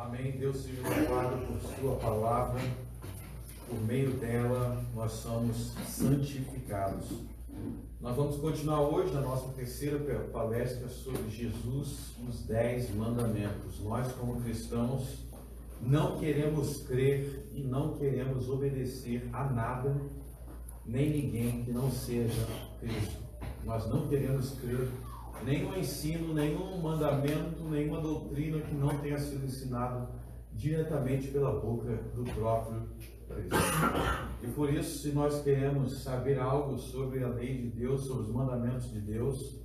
Amém. Deus seja louvado por sua palavra. Por meio dela, nós somos santificados. Nós vamos continuar hoje na nossa terceira palestra sobre Jesus e os 10 mandamentos. Nós, como cristãos, não queremos crer e não queremos obedecer a nada, nem ninguém que não seja Cristo. Nós não queremos crer nenhum ensino, nenhum mandamento, nenhuma doutrina que não tenha sido ensinado diretamente pela boca do próprio Cristo. E por isso, se nós queremos saber algo sobre a lei de Deus, sobre os mandamentos de Deus,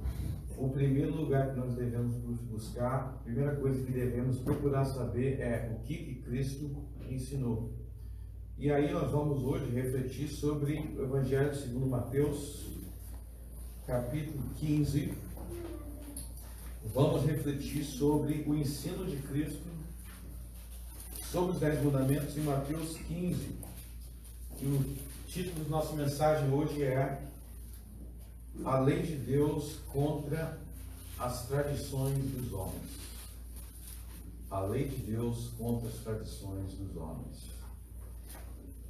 o primeiro lugar que nós devemos buscar, a primeira coisa que devemos procurar saber é o que Cristo ensinou. E aí nós vamos hoje refletir sobre o Evangelho segundo Mateus, capítulo 15. Vamos refletir sobre o ensino de Cristo, sobre os 10 mandamentos em Mateus 15. E o título da nossa mensagem hoje é A Lei de Deus contra as Tradições dos Homens. A Lei de Deus contra as Tradições dos Homens.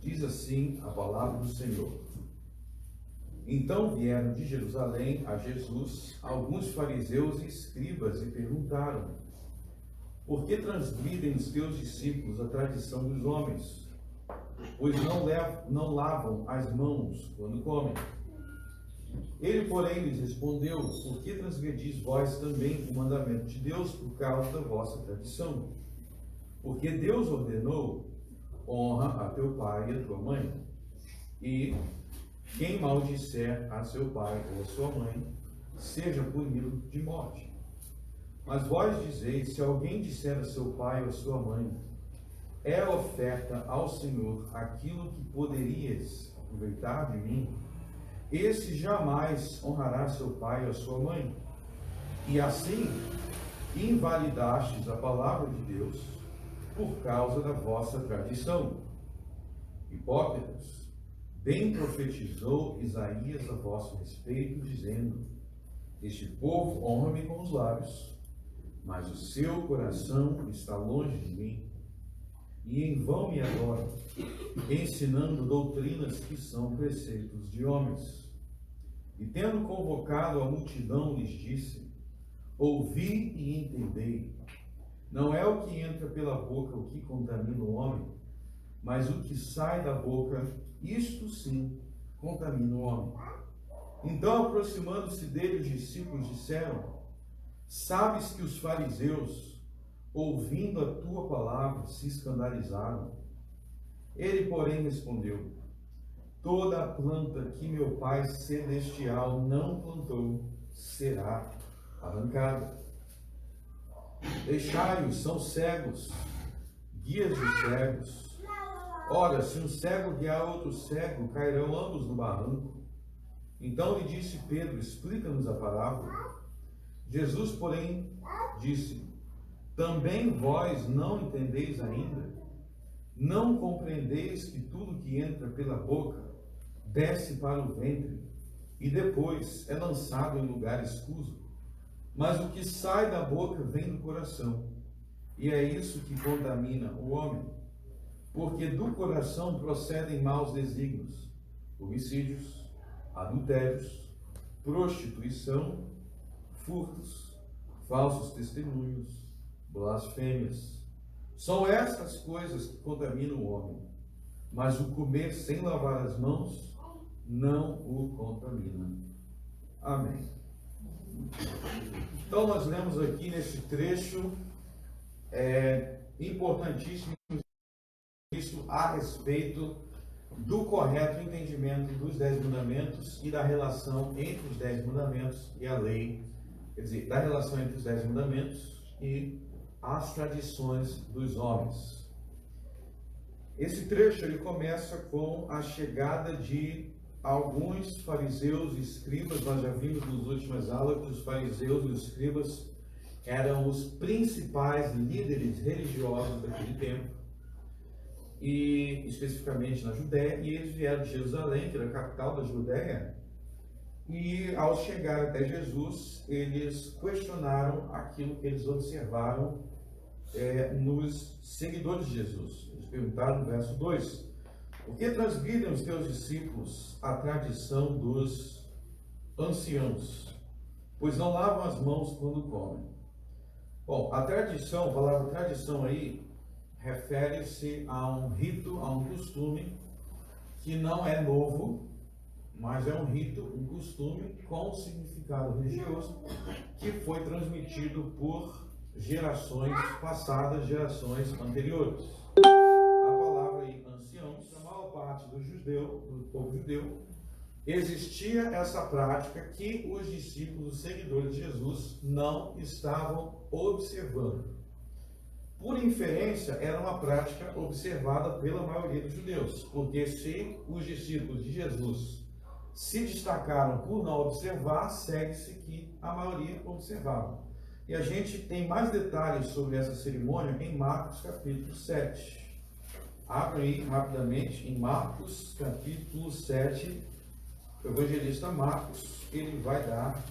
Diz assim a palavra do Senhor. Então vieram de Jerusalém a Jesus alguns fariseus e escribas e perguntaram: por que transgridem os teus discípulos a tradição dos homens? Pois não lavam as mãos quando comem. Ele, porém, lhes respondeu: por que transgredis vós também o mandamento de Deus por causa da vossa tradição? Porque Deus ordenou: honra a teu pai e a tua mãe, e quem maldisser a seu pai ou a sua mãe, seja punido de morte. Mas vós dizeis: se alguém disser a seu pai ou a sua mãe, é oferta ao Senhor aquilo que poderias aproveitar de mim, esse jamais honrará seu pai ou a sua mãe. E assim invalidastes a palavra de Deus por causa da vossa tradição. Hipócritas, bem profetizou Isaías a vosso respeito, dizendo: este povo honra-me com os lábios, mas o seu coração está longe de mim, e em vão me adoram, ensinando doutrinas que são preceitos de homens. E tendo convocado a multidão, lhes disse: ouvi e entendei. Não é o que entra pela boca o que contamina o homem, mas o que sai da boca, isto sim contamina o homem. Então, aproximando-se dele, os discípulos disseram: sabes que os fariseus, ouvindo a tua palavra, se escandalizaram. Ele, porém, respondeu: toda a planta que meu Pai Celestial não plantou será arrancada. Deixai-os, são cegos, guias de cegos. Ora, se um cego guiar outro cego, cairão ambos no barranco. Então lhe disse Pedro: explica-nos a parábola. Jesus, porém, disse: também vós não entendeis ainda? Não compreendeis que tudo que entra pela boca desce para o ventre e depois é lançado em lugar escuso? Mas o que sai da boca vem do coração, e é isso que contamina o homem. Porque do coração procedem maus desígnios, homicídios, adultérios, prostituição, furtos, falsos testemunhos, blasfêmias. São estas coisas que contaminam o homem, mas o comer sem lavar as mãos não o contamina. Amém. Então nós lemos aqui nesse trecho importantíssimo isso a respeito do correto entendimento dos 10 mandamentos e da relação entre os 10 mandamentos e a lei, quer dizer, da relação entre os 10 mandamentos e as tradições dos homens. Esse trecho ele começa com a chegada de alguns fariseus e escribas. Nós já vimos nas últimas aulas que os fariseus e os escribas eram os principais líderes religiosos daquele tempo, e especificamente na Judéia, e eles vieram de Jerusalém, que era a capital da Judéia, e ao chegar até Jesus, eles questionaram aquilo que eles observaram nos seguidores de Jesus. Eles perguntaram no verso 2: por que transgridem os teus discípulos a tradição dos anciãos, pois não lavam as mãos quando comem? Bom, a tradição, a palavra tradição aí, refere-se a um rito, a um costume que não é novo, mas é um rito, um costume com significado religioso que foi transmitido por gerações passadas, gerações anteriores. A palavra aí, anciãos, a maior parte do povo judeu, existia essa prática que os discípulos, os seguidores de Jesus, não estavam observando. Por inferência, era uma prática observada pela maioria dos judeus, porque se os discípulos de Jesus se destacaram por não observar, segue-se que a maioria observava. E a gente tem mais detalhes sobre essa cerimônia em Marcos capítulo 7. Abra aí rapidamente em Marcos capítulo 7, o evangelista Marcos, ele vai dar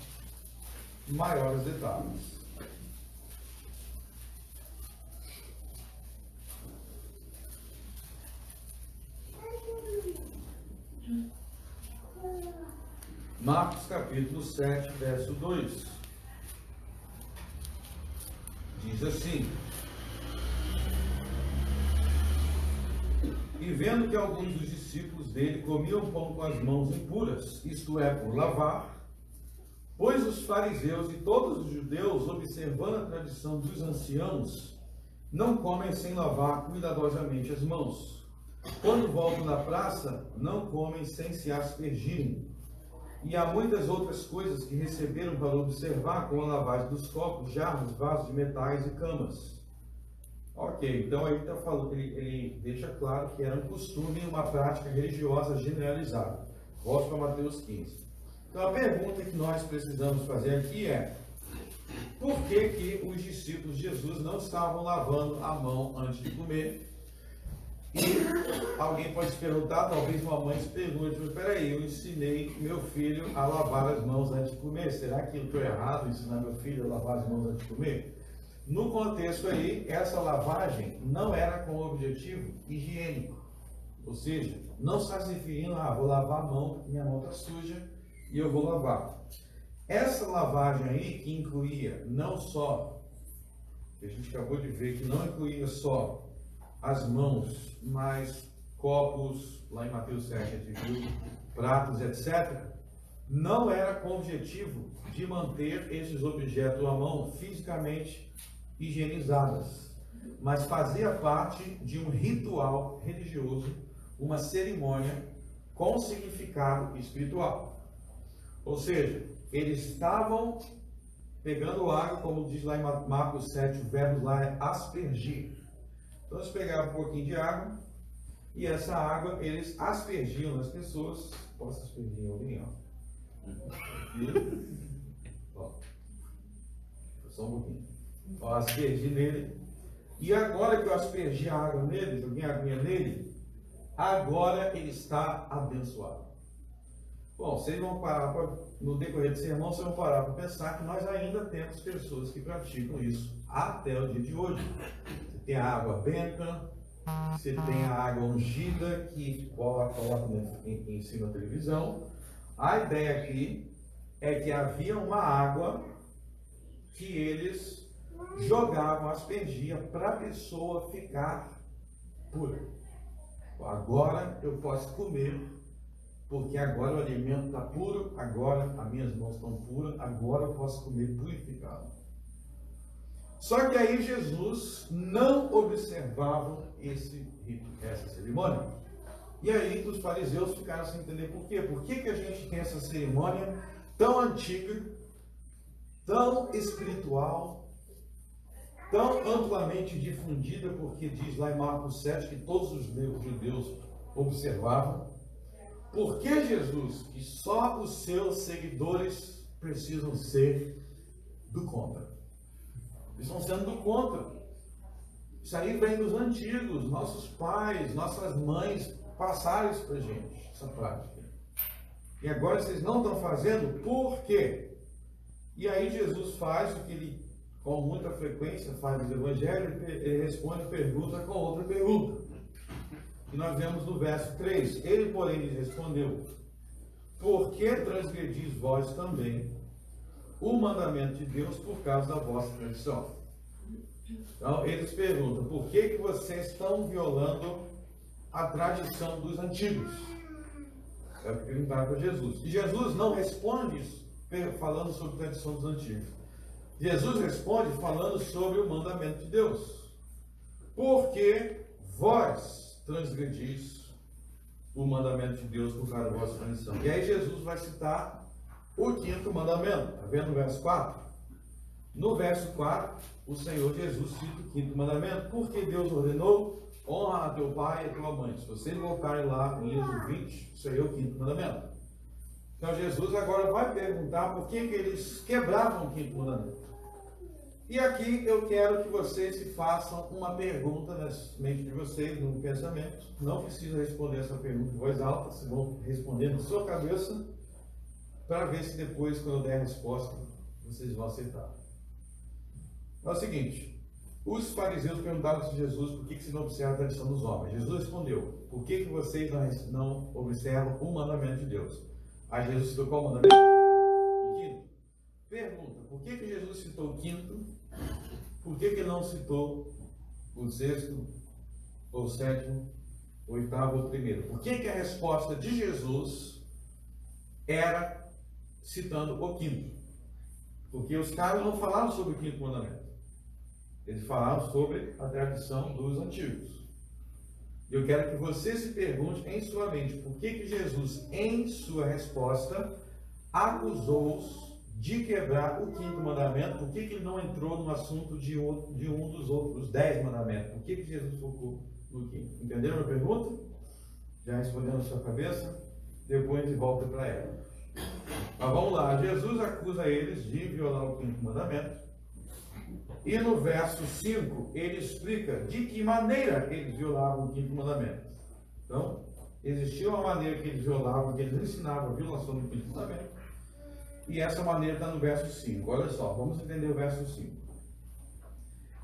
maiores detalhes. Marcos capítulo 7, verso 2. Diz assim: e vendo que alguns dos discípulos dele comiam pão com as mãos impuras, isto é, por lavar, pois os fariseus e todos os judeus, observando a tradição dos anciãos, não comem sem lavar cuidadosamente as mãos. Quando voltam da praça, não comem sem se aspergirem. E há muitas outras coisas que receberam para observar, como a lavagem dos copos, jarros, vasos de metais e camas. Ok, então aí está falando, ele deixa claro que era um costume, uma prática religiosa generalizada. Volte para Mateus 15. Então a pergunta que nós precisamos fazer aqui é: por que os discípulos de Jesus não estavam lavando a mão antes de comer? E alguém pode se perguntar, talvez uma mãe se pergunte: mas peraí, eu ensinei meu filho a lavar as mãos antes de comer, será que eu estou errado em ensinar meu filho a lavar as mãos antes de comer? No contexto aí, essa lavagem não era com objetivo higiênico, ou seja, não está se referindo a vou lavar a mão, minha mão está suja e eu vou lavar. Essa lavagem aí que incluía não só, que a gente acabou de ver, que não incluía só as mãos, mas copos, lá em Mateus 7, a gente viu, pratos, etc., não era com o objetivo de manter esses objetos à mão fisicamente higienizadas, mas fazia parte de um ritual religioso, uma cerimônia com significado espiritual. Ou seja, eles estavam pegando água, como diz lá em Marcos 7, o verbo lá é aspergir. Então eles pegavam um pouquinho de água e essa água eles aspergiam nas pessoas. Posso aspergir em alguém? Ó, só um pouquinho. Ó, aspergi nele. E agora que eu aspergi a água nele, joguei a aguinha nele, agora ele está abençoado. Bom, vocês vão parar no decorrer do sermão, vocês vão parar para pensar que nós ainda temos pessoas que praticam isso até o dia de hoje. Você tem a água benta, você tem a água ungida que coloca em cima da televisão. A ideia aqui é que havia uma água que eles jogavam, aspergia para a pessoa ficar pura. Agora eu posso comer, porque agora o alimento está puro, agora as minhas mãos estão puras, agora eu posso comer purificado. Só que aí Jesus não observava esse rito, essa cerimônia. E aí os fariseus ficaram sem entender por quê. Por que a gente tem essa cerimônia tão antiga, tão espiritual, tão amplamente difundida, porque diz lá em Marcos 7 que todos os judeus observavam. Por que Jesus, que só os seus seguidores precisam ser do contra? Eles estão sendo do contra. Isso aí vem dos antigos, nossos pais, nossas mães passaram isso para a gente, essa prática. E agora vocês não estão fazendo, por quê? E aí Jesus faz o que ele com muita frequência faz o evangelho, ele responde pergunta com outra pergunta. E nós vemos no verso 3, ele porém lhes respondeu: por que transgredis vós também o mandamento de Deus por causa da vossa tradição? Então eles perguntam: por que vocês estão violando a tradição dos antigos? É o que perguntaram para Jesus. E Jesus não responde isso falando sobre a tradição dos antigos. Jesus responde falando sobre o mandamento de Deus. Porque vós transgredis o mandamento de Deus por causa da vossa tradição. E aí Jesus vai citar o quinto mandamento. Está vendo no verso 4? No verso 4, o Senhor Jesus cita o quinto mandamento. Porque Deus ordenou: honra a teu pai e a tua mãe. Se vocês voltarem lá em Êxodo 20, isso aí é o quinto mandamento. Então Jesus agora vai perguntar por que eles quebravam o quinto mandamento. E aqui eu quero que vocês se façam uma pergunta na mente de vocês, no pensamento. Não precisa responder essa pergunta em voz alta, vocês vão responder na sua cabeça, para ver se depois, quando eu der a resposta, vocês vão acertar. É o seguinte: os fariseus perguntaram a Jesus por que se não observa a tradição dos homens. Jesus respondeu: por que vocês não observam o mandamento de Deus? Aí Jesus citou qual mandamento? O quinto. Pergunta: por que Jesus citou o quinto? Por que não citou o sexto, ou o sétimo, o oitavo ou o primeiro? Por que a resposta de Jesus era citando o quinto? Porque os caras não falaram sobre o quinto mandamento. Eles falaram sobre a tradição dos antigos. Eu quero que você se pergunte em sua mente por que Jesus, em sua resposta, acusou-os de quebrar o quinto mandamento. Por que ele não entrou no assunto de um dos outros 10 mandamentos? Por que Jesus focou no quinto? Entenderam a pergunta? Já respondeu na sua cabeça? Depois a gente volta para ela. Mas vamos lá. Jesus acusa eles de violar o quinto mandamento. E no verso 5, ele explica de que maneira eles violavam o quinto mandamento. Então, existia uma maneira que eles violavam, que eles ensinavam a violação do quinto mandamento. E essa maneira está no verso 5. Olha só, vamos entender o verso 5.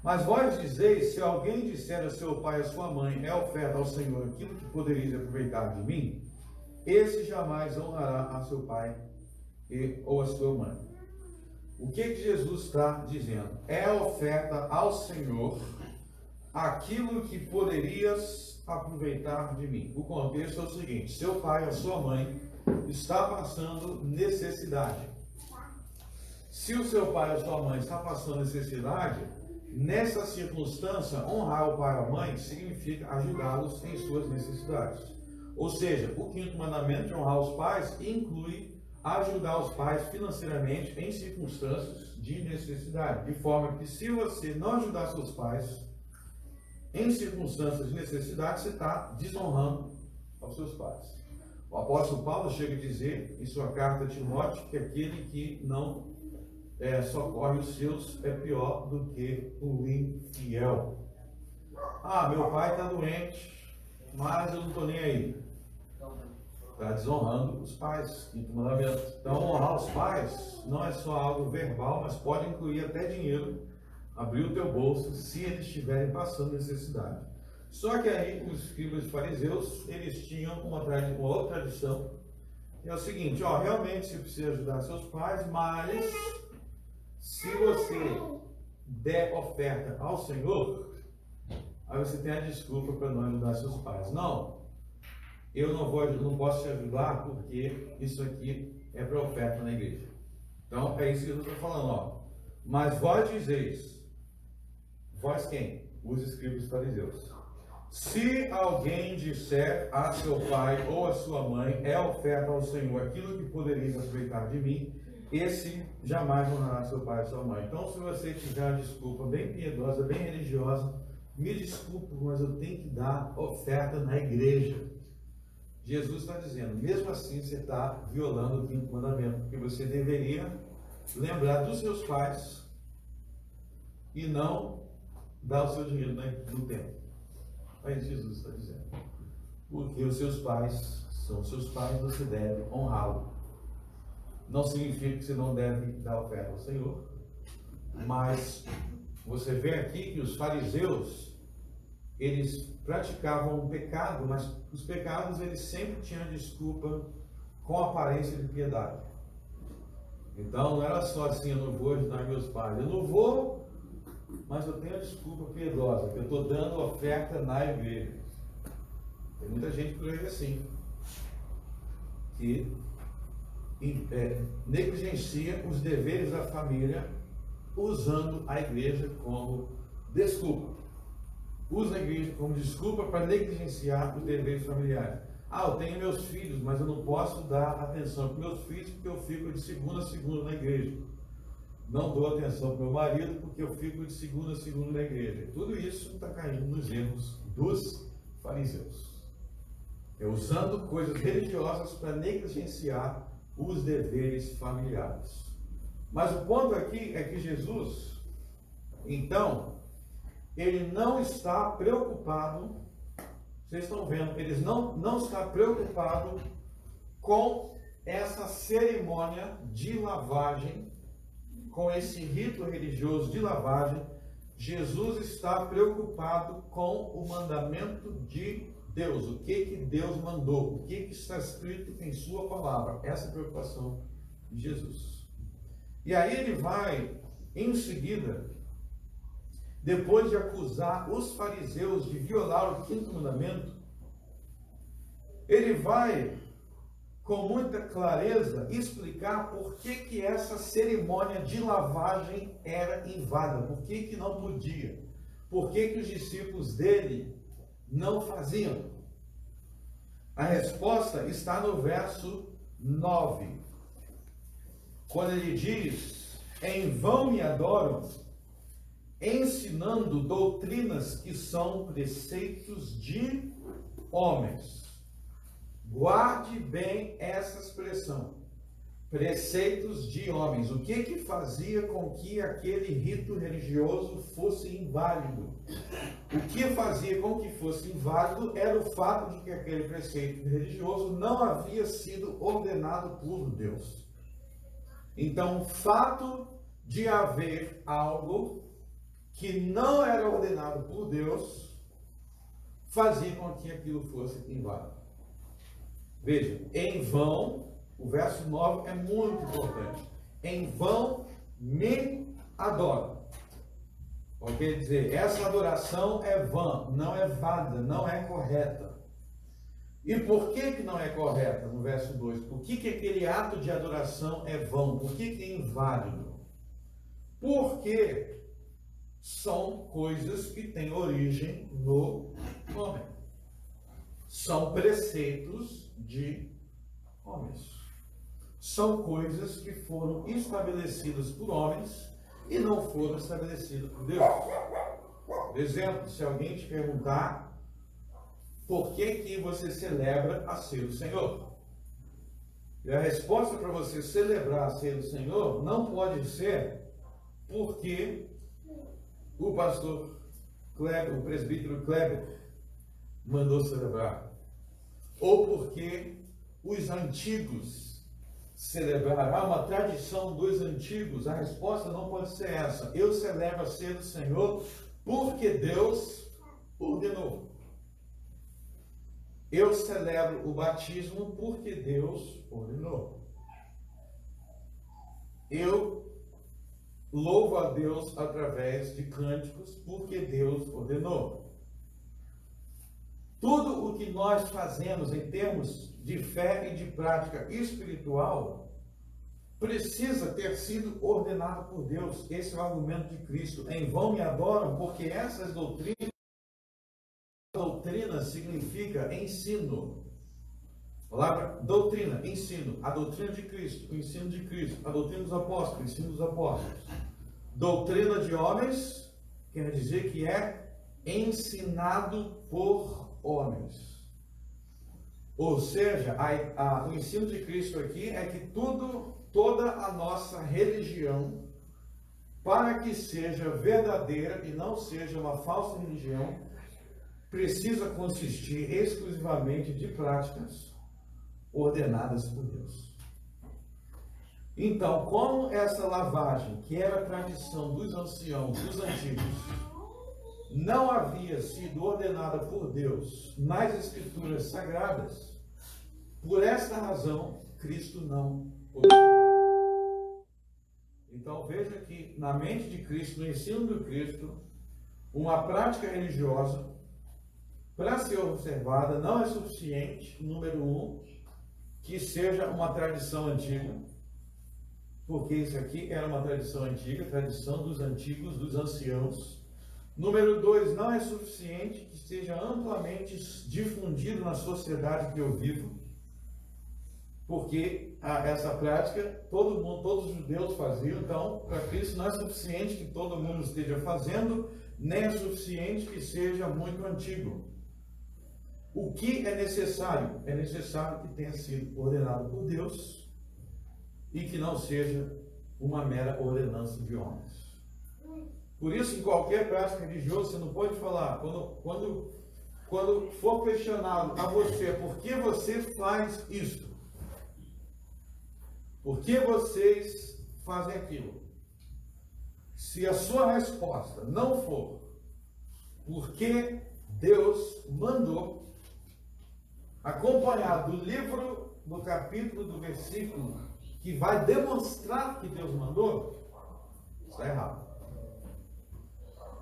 Mas vós dizeis: se alguém disser a seu pai e a sua mãe, é oferta ao Senhor aquilo que podereis aproveitar de mim, esse jamais honrará a seu pai ou a sua mãe. O que Jesus está dizendo? É oferta ao Senhor aquilo que poderias aproveitar de mim. O contexto é o seguinte: seu pai ou sua mãe está passando necessidade. Se o seu pai ou sua mãe está passando necessidade, nessa circunstância, honrar o pai ou a mãe significa ajudá-los em suas necessidades. Ou seja, o quinto mandamento de honrar os pais inclui ajudar os pais financeiramente em circunstâncias de necessidade. De forma que, se você não ajudar seus pais em circunstâncias de necessidade, você está desonrando aos seus pais. O apóstolo Paulo chega a dizer em sua carta a Timóteo que aquele que não socorre os seus é pior do que o infiel. Ah, meu pai está doente, mas eu não estou nem aí. Está desonrando os pais, quinto mandamento. Então, honrar os pais não é só algo verbal, mas pode incluir até dinheiro, abrir o teu bolso, se eles estiverem passando necessidade. Só que aí, os escribas fariseus, eles tinham uma outra tradição, que é o seguinte: realmente você precisa ajudar seus pais, mas se você der oferta ao Senhor, aí você tem a desculpa para não ajudar seus pais. Não. Eu não posso te ajudar porque isso aqui é para oferta na igreja. Então, é isso que eu estou falando. Mas vós dizeis, vós quem? Os escribas fariseus. Se alguém disser a seu pai ou a sua mãe, é oferta ao Senhor aquilo que poderia aproveitar de mim, esse jamais honrará seu pai e sua mãe. Então, se você tiver uma desculpa bem piedosa, bem religiosa, me desculpe, mas eu tenho que dar oferta na igreja. Jesus está dizendo, mesmo assim você está violando o quinto mandamento, porque você deveria lembrar dos seus pais e não dar o seu dinheiro no templo. É isso que Jesus está dizendo. Porque os seus pais são seus pais, você deve honrá-lo. Não significa que você não deve dar oferta ao Senhor, Mas você vê aqui que os fariseus, eles praticavam um pecado, mas os pecados eles sempre tinham desculpa com aparência de piedade. Então não era só assim, eu não vou ajudar meus pais, eu não vou, mas eu tenho a desculpa piedosa, que eu estou dando oferta na igreja. Tem muita gente por aí assim, que negligencia os deveres da família, usando a igreja como desculpa. Usa a igreja como desculpa para negligenciar os deveres familiares. Eu tenho meus filhos, mas eu não posso dar atenção para meus filhos porque eu fico de segunda a segunda na igreja. Não dou atenção para meu marido porque eu fico de segunda a segunda na igreja. Tudo isso está caindo nos erros dos fariseus. Usando coisas religiosas para negligenciar os deveres familiares. Mas o ponto aqui é que Jesus, então, ele não está preocupado, vocês estão vendo, ele não está preocupado com essa cerimônia de lavagem, com esse rito religioso de lavagem. Jesus está preocupado com o mandamento de Deus, o que Deus mandou, o que está escrito em sua palavra. Essa é a preocupação de Jesus. E aí ele vai, em seguida, depois de acusar os fariseus de violar o quinto mandamento, ele vai, com muita clareza, explicar por que essa cerimônia de lavagem era inválida, por que não podia, por que os discípulos dele não faziam. A resposta está no verso 9, quando ele diz: em vão me adoram, ensinando doutrinas que são preceitos de homens. Guarde bem essa expressão, preceitos de homens. O que fazia com que aquele rito religioso fosse inválido? O que fazia com que fosse inválido era o fato de que aquele preceito religioso não havia sido ordenado por Deus. Então, o fato de haver algo que não era ordenado por Deus fazia com que aquilo fosse inválido. Veja, em vão, o verso 9 é muito importante. Em vão me adoram. Quer dizer, essa adoração é vã, não é válida, não é correta. E por que não é correta? No verso 2, por que aquele ato de adoração é vão? Por que é inválido? Porque são coisas que têm origem no homem. São preceitos de homens. São coisas que foram estabelecidas por homens e não foram estabelecidas por Deus. Por exemplo, se alguém te perguntar por que você celebra a ceia do Senhor, e a resposta para você celebrar a ceia do Senhor não pode ser porque o pastor Kleber, o presbítero Kleber, mandou celebrar, ou porque os antigos celebraram, uma tradição dos antigos. A resposta não pode ser essa. Eu celebro a ceia do Senhor porque Deus ordenou. Eu celebro o batismo porque Deus ordenou. Eu louvo a Deus através de cânticos porque Deus ordenou. Tudo o que nós fazemos em termos de fé e de prática espiritual precisa ter sido ordenado por Deus. Esse é o argumento de Cristo. Em vão me adoram, porque essas doutrinas, doutrina significa ensino. A palavra doutrina, ensino. A doutrina de Cristo, o ensino de Cristo. A doutrina dos apóstolos, o ensino dos apóstolos. Doutrina de homens quer dizer que é ensinado por homens. Ou seja, o ensino de Cristo aqui é que toda a nossa religião, para que seja verdadeira e não seja uma falsa religião, precisa consistir exclusivamente de práticas ordenadas por Deus. Então, como essa lavagem, que era a tradição dos anciãos, dos antigos, não havia sido ordenada por Deus nas Escrituras Sagradas, por esta razão, Cristo não observou. Então, veja que na mente de Cristo, no ensino do Cristo, uma prática religiosa, para ser observada, não é suficiente, número um, que seja uma tradição antiga, porque isso aqui era uma tradição antiga, tradição dos antigos, dos anciãos. Número 2, não é suficiente que seja amplamente difundido na sociedade que eu vivo, porque essa prática todos os judeus faziam. Então, para Cristo não é suficiente que todo mundo esteja fazendo, nem é suficiente que seja muito antigo. O que é necessário? É necessário que tenha sido ordenado por Deus e que não seja uma mera ordenança de homens. Por isso, em qualquer prática religiosa, você não pode falar, quando for questionado a você, por que você faz isso? Por que vocês fazem aquilo? Se a sua resposta não for porque Deus mandou, acompanhado do livro, do capítulo, do versículo, que vai demonstrar que Deus mandou, está errado.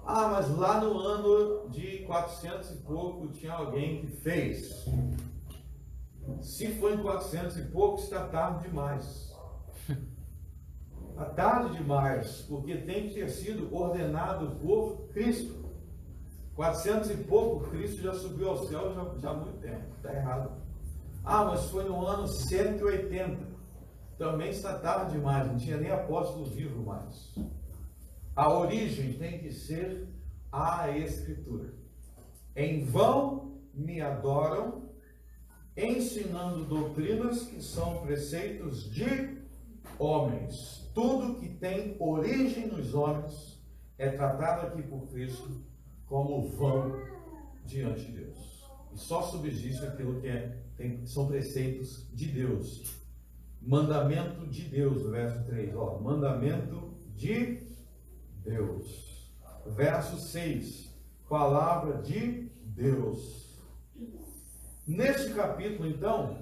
Ah, mas lá no ano de 400 e pouco tinha alguém que fez. Se foi em 400 e pouco, está tarde demais. Está tarde demais, porque tem que ter sido ordenado por Cristo. 400 e pouco, Cristo já subiu ao céu já há muito tempo. Está errado. Ah, mas foi no ano 180. Também está tarde demais, não tinha nem apóstolo vivo mais. A origem tem que ser a Escritura. Em vão me adoram, ensinando doutrinas que são preceitos de homens. Tudo que tem origem nos homens é tratado aqui por Cristo como vão diante de Deus. E só subsiste aquilo que são preceitos de Deus. Mandamento de Deus, no verso 3. Mandamento de Deus. Verso 6. Palavra de Deus. Neste capítulo, então,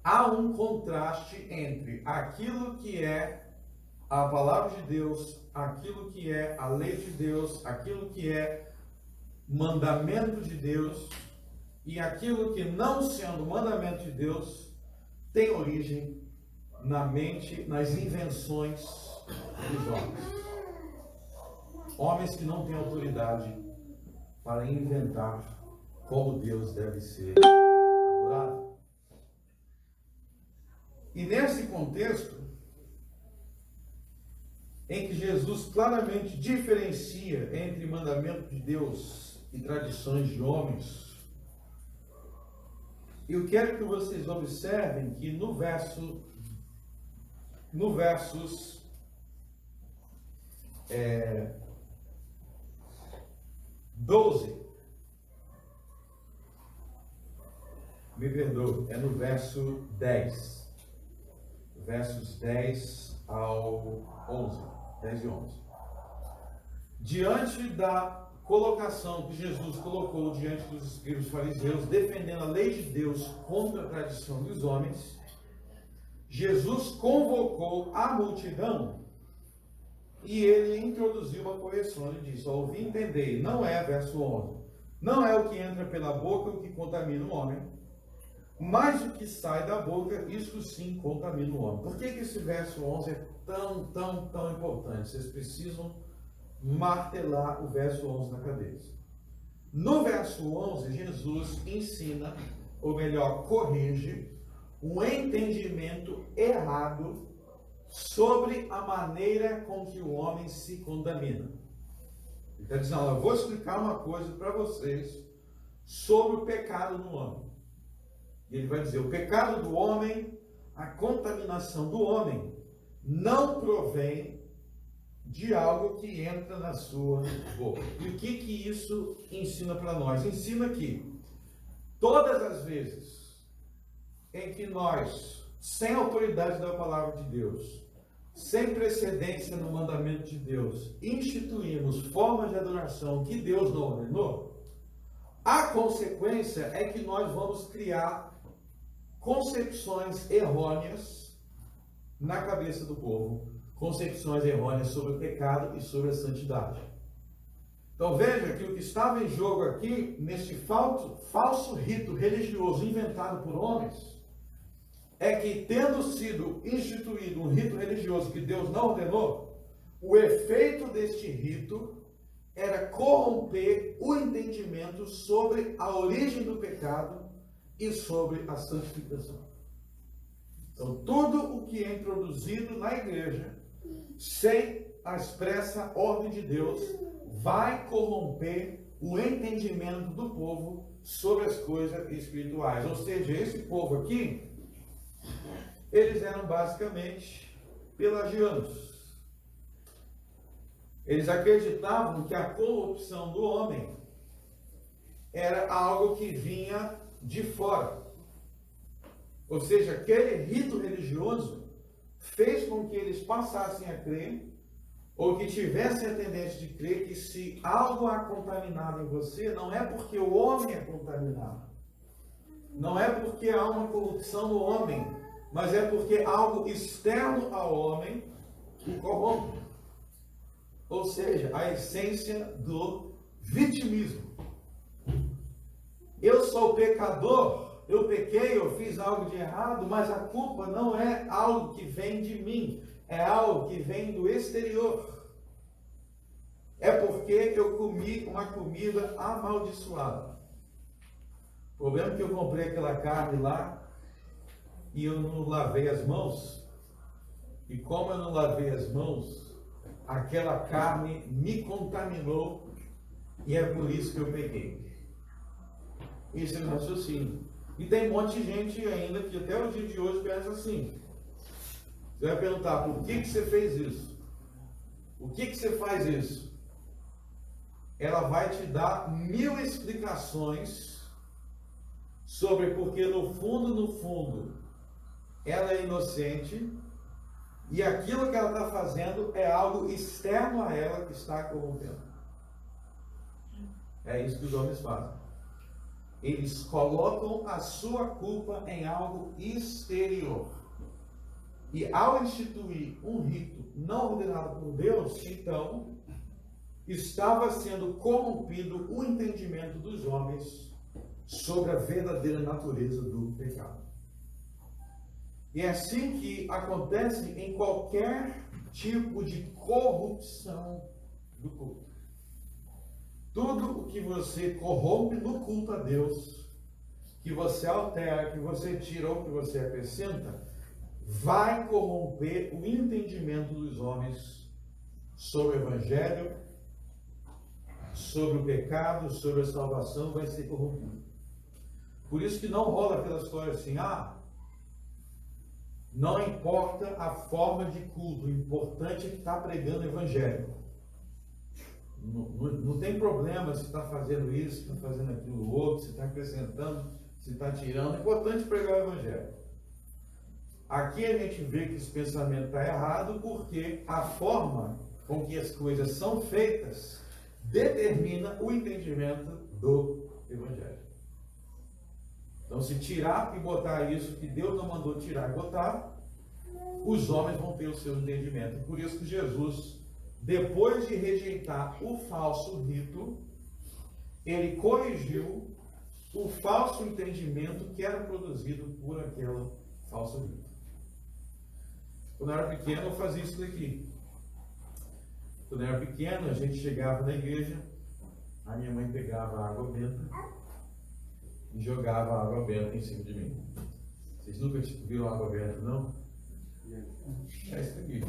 há um contraste entre aquilo que é a palavra de Deus, aquilo que é a lei de Deus, aquilo que é mandamento de Deus e aquilo que, não sendo mandamento de Deus, tem origem na mente, nas invenções dos homens. Homens que não têm autoridade para inventar como Deus deve ser adorado. E nesse contexto, em que Jesus claramente diferencia entre mandamento de Deus e tradições de homens, eu quero que vocês observem que no versos 12, me perdoe, é no verso 10, versos 10 ao 11, 10 e 11. Diante da colocação que Jesus colocou diante dos escribas fariseus, defendendo a lei de Deus contra a tradição dos homens, Jesus convocou a multidão e ele introduziu uma correção. Ele disse: ouvi, entendei, não é, verso 11, não é o que entra pela boca o que contamina o homem, mas o que sai da boca, isso sim contamina o homem. Por que esse verso 11 é tão importante? Vocês precisam martelar o verso 11 na cabeça. No verso 11, Jesus ensina, ou melhor, corrige um entendimento errado sobre a maneira com que o homem se contamina. Ele está dizendo: eu vou explicar uma coisa para vocês sobre o pecado no homem. E ele vai dizer: o pecado do homem, a contaminação do homem, não provém de algo que entra na sua boca. E o que isso ensina para nós? Ensina que todas as vezes em que nós sem autoridade da palavra de Deus, sem precedência no mandamento de Deus, instituímos formas de adoração que Deus não ordenou, a consequência é que nós vamos criar concepções errôneas na cabeça do povo, concepções errôneas sobre o pecado e sobre a santidade. Então veja que o que estava em jogo aqui, neste falso rito religioso inventado por homens, é que, tendo sido instituído um rito religioso que Deus não ordenou, o efeito deste rito era corromper o entendimento sobre a origem do pecado e sobre a santificação. Então, tudo o que é introduzido na igreja, sem a expressa ordem de Deus, vai corromper o entendimento do povo sobre as coisas espirituais. Ou seja, esse povo aqui, eles eram basicamente pelagianos. Eles acreditavam que a corrupção do homem era algo que vinha de fora. Ou seja, aquele rito religioso fez com que eles passassem a crer, ou que tivessem a tendência de crer, que se algo há contaminado em você, não é porque o homem é contaminado. Não é porque há uma corrupção no homem, mas é porque algo externo ao homem o corrompe. Ou seja, a essência do vitimismo. Eu sou pecador, eu pequei, eu fiz algo de errado, mas a culpa não é algo que vem de mim, é algo que vem do exterior. É porque eu comi uma comida amaldiçoada. O problema é que eu comprei aquela carne lá e eu não lavei as mãos. E como eu não lavei as mãos, aquela carne me contaminou e é por isso que eu peguei. Isso é o raciocínio. E tem um monte de gente ainda que até o dia de hoje pensa assim. Você vai perguntar, por que você fez isso? Por que você faz isso? Ela vai te dar 1000 explicações sobre porque no fundo, ela é inocente e aquilo que ela está fazendo é algo externo a ela que está corrompendo. É isso que os homens fazem. Eles colocam a sua culpa em algo exterior. E ao instituir um rito não ordenado por Deus, então, estava sendo corrompido o entendimento dos homens sobre a verdadeira natureza do pecado. E é assim que acontece em qualquer tipo de corrupção do culto. Tudo o que você corrompe no culto a Deus, que você altera, que você tira ou que você acrescenta, vai corromper o entendimento dos homens sobre o Evangelho, sobre o pecado, sobre a salvação, vai ser corrompido. Por isso que não rola aquela história assim, não importa a forma de culto, o importante é que está pregando o Evangelho. Não tem problema se está fazendo isso, se está fazendo aquilo outro, se está acrescentando, se está tirando. É importante pregar o Evangelho. Aqui a gente vê que esse pensamento está errado porque a forma com que as coisas são feitas determina o entendimento do Evangelho. Então, se tirar e botar isso que Deus não mandou tirar e botar, os homens vão ter o seu entendimento. Por isso que Jesus, depois de rejeitar o falso rito, ele corrigiu o falso entendimento que era produzido por aquela falso rito. Quando eu era pequeno, eu fazia isso daqui. Quando eu era pequeno, a gente chegava na igreja, a minha mãe pegava água benta e jogava água benta em cima de mim. Vocês nunca viram água benta, não? É isso aqui.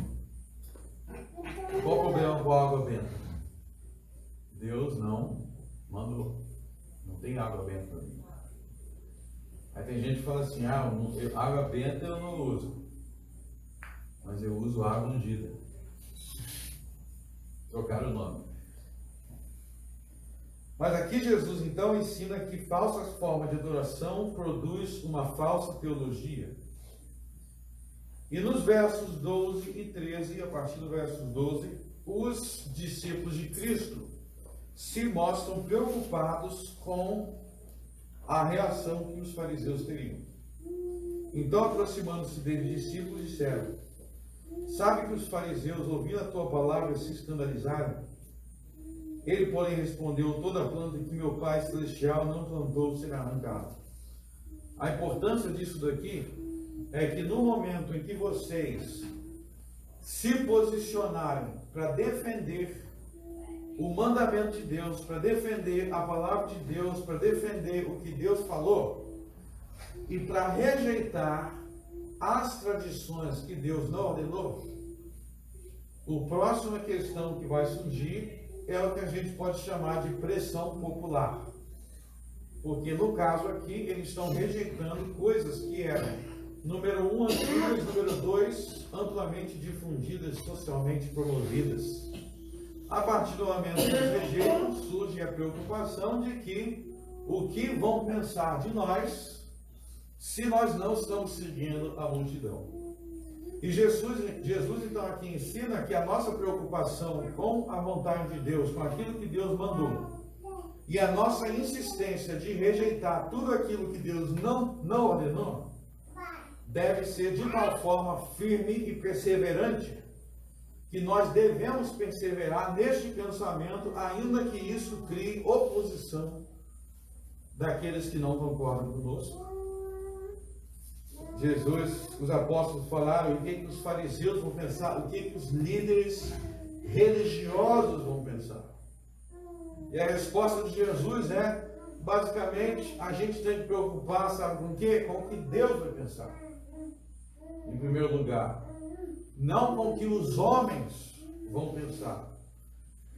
Qual o problema com a água benta? Deus não mandou. Não tem água benta para mim. Aí tem gente que fala assim, água benta eu não uso. Mas eu uso água ungida. Trocaram o nome. Mas aqui Jesus então ensina que falsas formas de adoração produzem uma falsa teologia. E nos versos 12 e 13, a partir do verso 12, os discípulos de Cristo se mostram preocupados com a reação que os fariseus teriam. Então, aproximando-se deles, discípulos disseram: sabe que os fariseus, ouvindo a tua palavra, se escandalizaram? Ele, porém, respondeu: toda planta que meu Pai Celestial não plantou será arrancada. A importância disso daqui é que no momento em que vocês se posicionarem para defender o mandamento de Deus, para defender a palavra de Deus, para defender o que Deus falou, e para rejeitar as tradições que Deus não ordenou, a próxima questão que vai surgir é o que a gente pode chamar de pressão popular. Porque no caso aqui, eles estão rejeitando coisas que eram, número 1, antigas, número 2, amplamente difundidas, socialmente promovidas. A partir do momento que eles rejeitam, surge a preocupação de que o que vão pensar de nós se nós não estamos seguindo a multidão. E Jesus então aqui ensina que a nossa preocupação com a vontade de Deus, com aquilo que Deus mandou, e a nossa insistência de rejeitar tudo aquilo que Deus não ordenou, deve ser de tal forma firme e perseverante, que nós devemos perseverar neste pensamento, ainda que isso crie oposição daqueles que não concordam conosco. Os apóstolos falaram o que os fariseus vão pensar, o que os líderes religiosos vão pensar. E a resposta de Jesus é, basicamente, a gente tem que preocupar, sabe com o quê? Com o que Deus vai pensar. Em primeiro lugar, não com o que os homens vão pensar.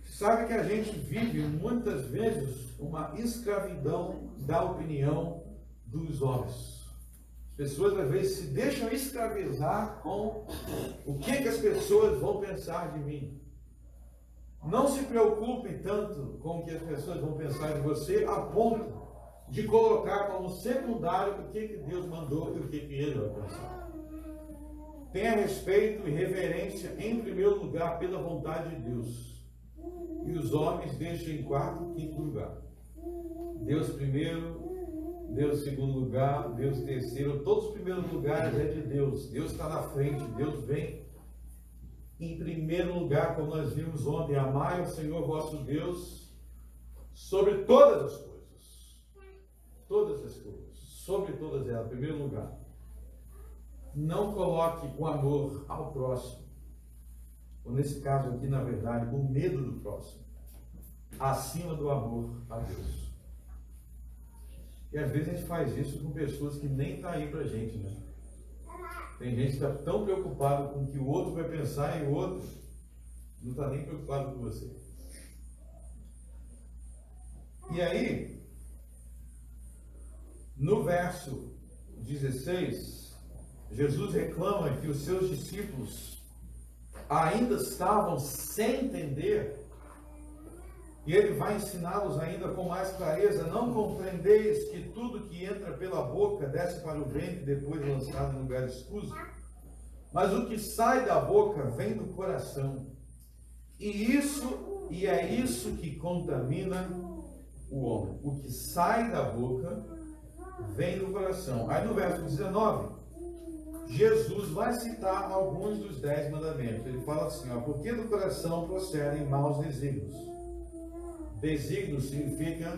Sabe que a gente vive muitas vezes uma escravidão da opinião dos homens. As pessoas às vezes se deixam escravizar com o que as pessoas vão pensar de mim. Não se preocupe tanto com o que as pessoas vão pensar de você, a ponto de colocar como secundário o que Deus mandou e o que Ele vai pensar. Tenha respeito e reverência em primeiro lugar pela vontade de Deus. E os homens deixem em quarto e quinto lugar. Deus primeiro, Deus segundo lugar, Deus terceiro. Todos os primeiros lugares é de Deus. Deus está na frente, Deus vem em primeiro lugar, como nós vimos ontem. Amai ao Senhor vosso Deus sobre todas as coisas. Todas as coisas. Sobre todas elas, em primeiro lugar. Não coloque o amor ao próximo, ou nesse caso aqui, na verdade, o medo do próximo, acima do amor a Deus. E às vezes a gente faz isso com pessoas que nem estão aí pra gente, né? Tem gente que está tão preocupado com o que o outro vai pensar e o outro não está nem preocupado com você. E aí, no verso 16, Jesus reclama que os seus discípulos ainda estavam sem entender, e ele vai ensiná-los ainda com mais clareza: não compreendeis que tudo que entra pela boca desce para o ventre e depois lançado em lugar escuso? Mas o que sai da boca vem do coração, e é isso que contamina o homem. O que sai da boca vem do coração. Aí no verso 19, Jesus vai citar alguns dos 10 mandamentos. Ele fala assim, porque do coração procedem maus desígnios. Desígnios significa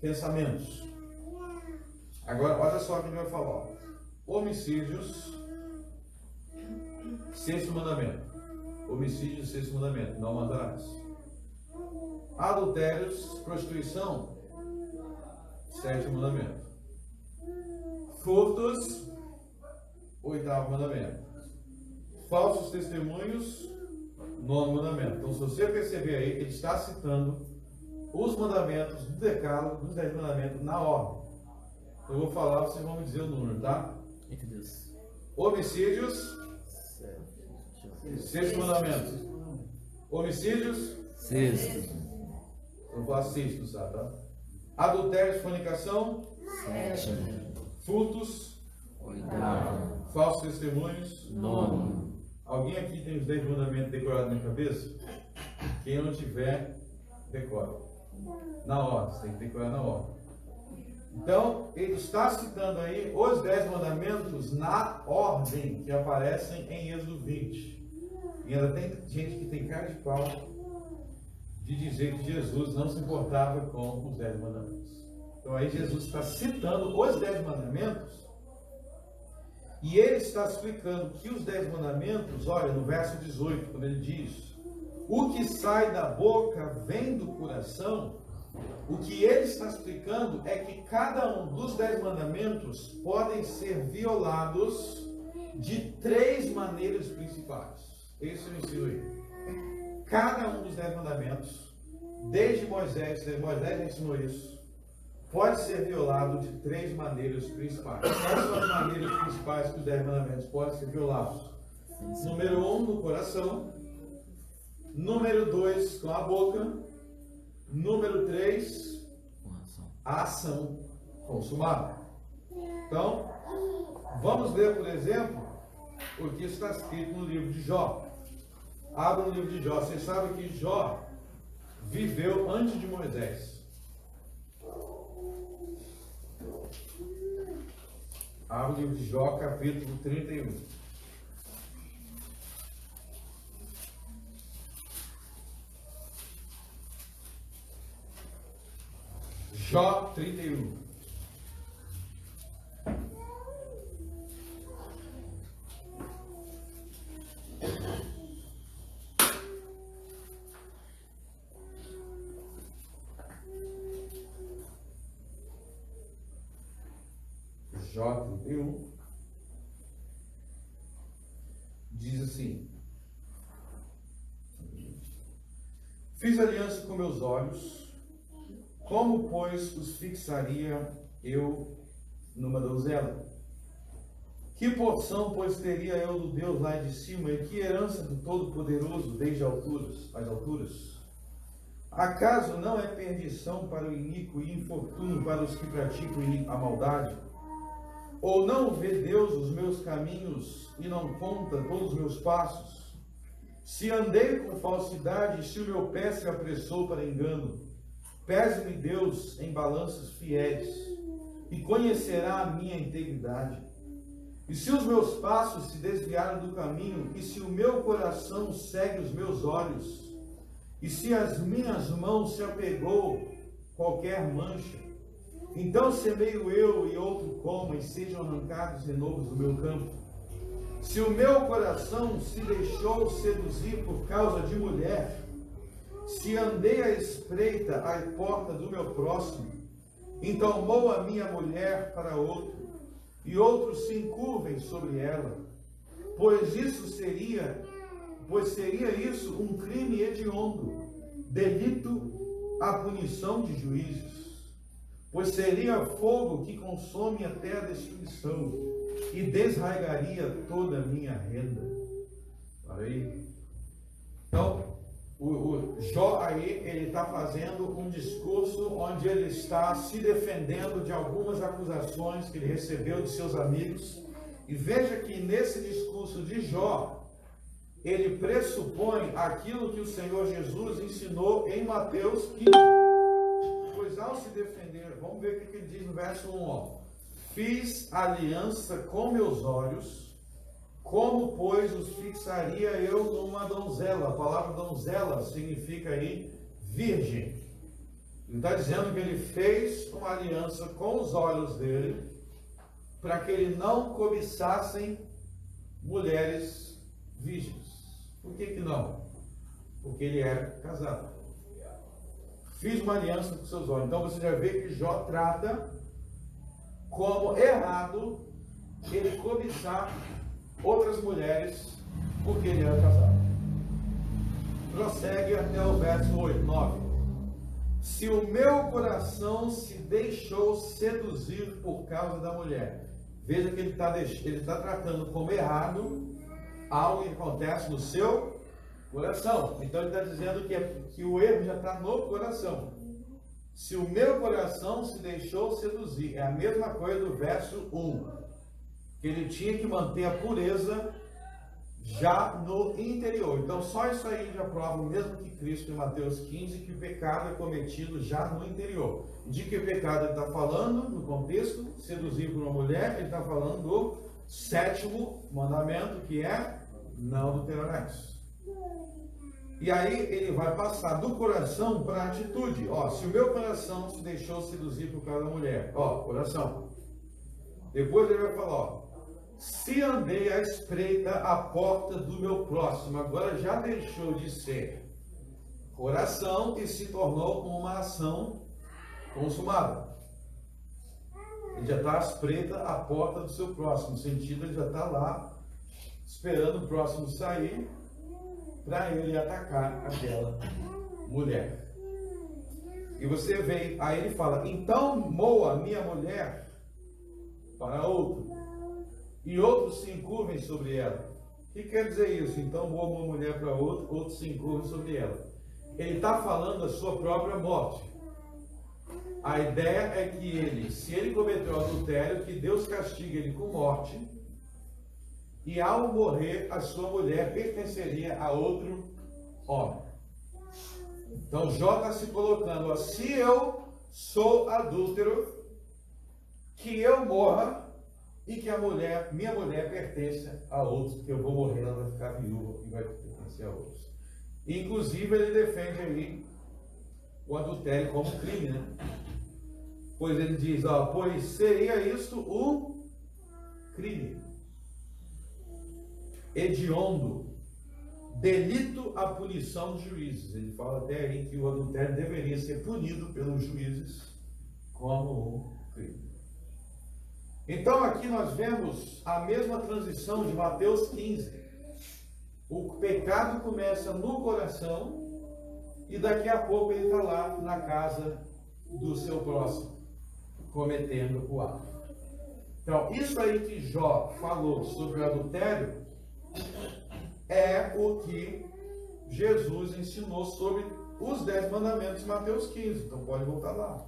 pensamentos. Agora, olha só o que ele vai falar. Homicídios, 6º mandamento. Homicídios, 6º mandamento. Não matarás. Adultérios, prostituição, 7º mandamento. Furtos, 8º mandamento. Falsos testemunhos, 9º mandamento. Então, se você perceber aí, ele está citando os mandamentos do decálogo, dos 10 mandamentos, na ordem. Eu vou falar, vocês vão me dizer o número, tá? Homicídios, 6º mandamento. Homicídios, 6º. Eu vou falar 6º, sabe, tá? Adultério, fornicação, 7º. Furtos, Oitavo. Falsos testemunhos. Nono. Alguém aqui tem os 10 mandamentos decorados na cabeça? Quem não tiver, decora. Na ordem, você tem que decorar na ordem. Então, ele está citando aí os 10 mandamentos na ordem que aparecem em Êxodo 20. E ainda tem gente que tem cara de pau de dizer que Jesus não se importava com os 10 mandamentos. Então aí Jesus está citando os 10 mandamentos e ele está explicando que os 10 mandamentos, olha, no verso 18, quando ele diz: o que sai da boca vem do coração. O que ele está explicando é que cada um dos 10 mandamentos podem ser violados de 3 maneiras principais. Esse eu ensino aí. Cada um dos 10 mandamentos, desde Moisés já ensinou isso, pode ser violado de 3 maneiras principais. Quais são as maneiras principais que os 10 mandamentos podem ser violados? Número 1, no coração. Número 2, com a boca. Número 3, a ação consumada. Então, vamos ler, por exemplo, o que está escrito no livro de Jó. Abra o livro de Jó. Vocês sabem que Jó viveu antes de Moisés. Abra o livro de Jó, capítulo 31. Jó 31. Jó 31 diz assim: fiz aliança com meus olhos, como, pois, os fixaria eu numa donzela? Que porção, pois, teria eu do Deus lá de cima, e que herança do Todo-Poderoso desde as alturas? Acaso não é perdição para o iníquo e infortúnio para os que praticam a maldade? Ou não vê Deus os meus caminhos e não conta todos os meus passos? Se andei com falsidade, se o meu pé se apressou para engano, pese-me Deus em balanças fiéis, e conhecerá a minha integridade. E se os meus passos se desviaram do caminho, e se o meu coração segue os meus olhos, e se as minhas mãos se apegou qualquer mancha, então semeio eu e outro coma, e sejam arrancados renovos do meu campo. Se o meu coração se deixou seduzir por causa de mulher, se andei à espreita à porta do meu próximo, então tomou a minha mulher para outro, e outros se encurvem sobre ela, pois seria isso um crime hediondo, delito à punição de juízes, pois seria fogo que consome até a destruição, e desraigaria toda a minha renda. Olha aí. Então, o Jó aí, ele está fazendo um discurso onde ele está se defendendo de algumas acusações que ele recebeu de seus amigos. E veja que nesse discurso de Jó, ele pressupõe aquilo que o Senhor Jesus ensinou em Mateus 15. Pois ao se defender, vamos ver o que ele diz no verso 1, ó. Fiz aliança com meus olhos, como, pois, os fixaria eu numa donzela? A palavra donzela significa aí virgem. Ele está dizendo que ele fez uma aliança com os olhos dele, para que ele não cobiçassem mulheres virgens. Por que não? Porque ele era casado. Fiz uma aliança com seus olhos. Então você já vê que Jó trata como errado ele cobiçar outras mulheres porque ele era casado. Prossegue até o verso 8, 9. Se o meu coração se deixou seduzir por causa da mulher. Veja que ele está tratando como errado algo que acontece no seu coração. Então ele está dizendo que o erro já está no coração. Se o meu coração se deixou seduzir, é a mesma coisa do verso 1. que ele tinha que manter a pureza já no interior. Então só isso aí já prova o mesmo que Cristo em Mateus 15, que o pecado é cometido já no interior. De que o pecado ele está falando, no contexto, seduzir por uma mulher, ele está falando do 7º mandamento, que é não adulterarás. E aí ele vai passar do coração para a atitude. Ó, se o meu coração se deixou seduzir por causa da mulher, ó, coração. Depois ele vai falar, ó, se andei à espreita à porta do meu próximo, agora já deixou de ser coração e se tornou uma ação consumada. Ele já está à espreita à porta do seu próximo, no sentido, ele já está lá esperando o próximo sair para ele atacar aquela mulher. E você vê, aí ele fala, então moa minha mulher para outro, e outros se encurvem sobre ela. O que quer dizer isso? Então moa uma mulher para outro, outros se encurvem sobre ela. Ele está falando da sua própria morte. A ideia é que ele, se ele cometeu adultério, que Deus castigue ele com morte, e ao morrer, a sua mulher pertenceria a outro homem. Então Jó está se colocando, ó, se eu sou adúltero, que eu morra e que minha mulher pertença a outros, que eu vou morrer, ela vai ficar viúva e vai pertencer a outros. Inclusive ele defende aí o adultério como crime, né? Pois ele diz, ó, pois seria isto o crime hediondo, delito à punição dos juízes. Ele fala até aí que o adultério deveria ser punido pelos juízes como um crime. Então aqui nós vemos a mesma transição de Mateus 15. O pecado começa no coração e daqui a pouco ele está lá na casa do seu próximo, cometendo o ato. Então isso aí que Jó falou sobre o adultério é o que Jesus ensinou sobre os 10 mandamentos de Mateus 15. Então pode voltar lá.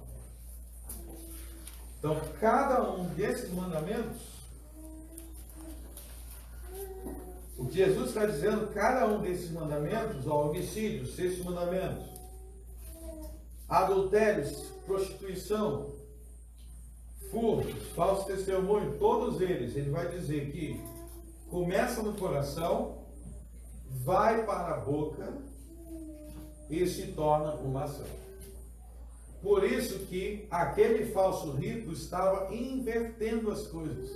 Então cada um desses mandamentos, o que Jesus está dizendo, cada um desses mandamentos, ó, homicídio, 6º mandamento, adultérios, prostituição, furtos, falso testemunho, todos eles, ele vai dizer que começa no coração, vai para a boca e se torna uma ação. Por isso que aquele falso rito estava invertendo as coisas.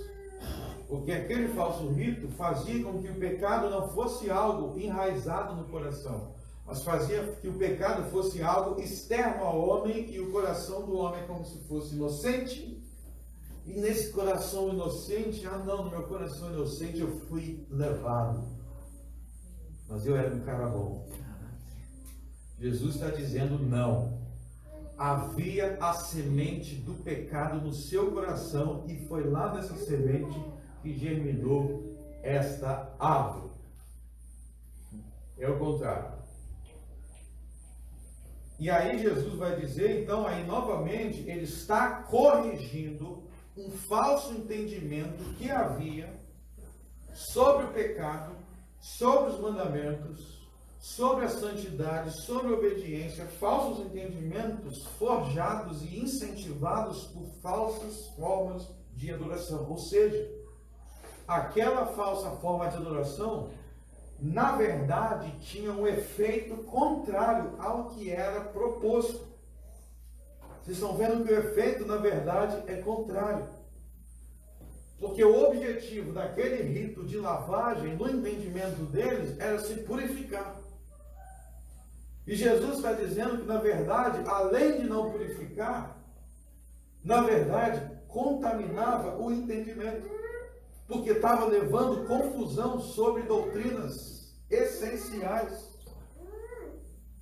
Porque aquele falso rito fazia com que o pecado não fosse algo enraizado no coração, mas fazia que o pecado fosse algo externo ao homem e o coração do homem como se fosse inocente. E nesse coração inocente, no meu coração inocente eu fui levado. Mas eu era um cara bom. Jesus está dizendo não. Havia a semente do pecado no seu coração e foi lá dessa semente que germinou esta árvore. É o contrário. E aí Jesus vai dizer, então, aí novamente, ele está corrigindo um falso entendimento que havia sobre o pecado, sobre os mandamentos, sobre a santidade, sobre a obediência, falsos entendimentos forjados e incentivados por falsas formas de adoração. Ou seja, aquela falsa forma de adoração, na verdade, tinha um efeito contrário ao que era proposto. Vocês estão vendo que o efeito, na verdade, é contrário. Porque o objetivo daquele rito de lavagem, no entendimento deles, era se purificar. E Jesus está dizendo que, na verdade, além de não purificar, na verdade, contaminava o entendimento. Porque estava levando confusão sobre doutrinas essenciais.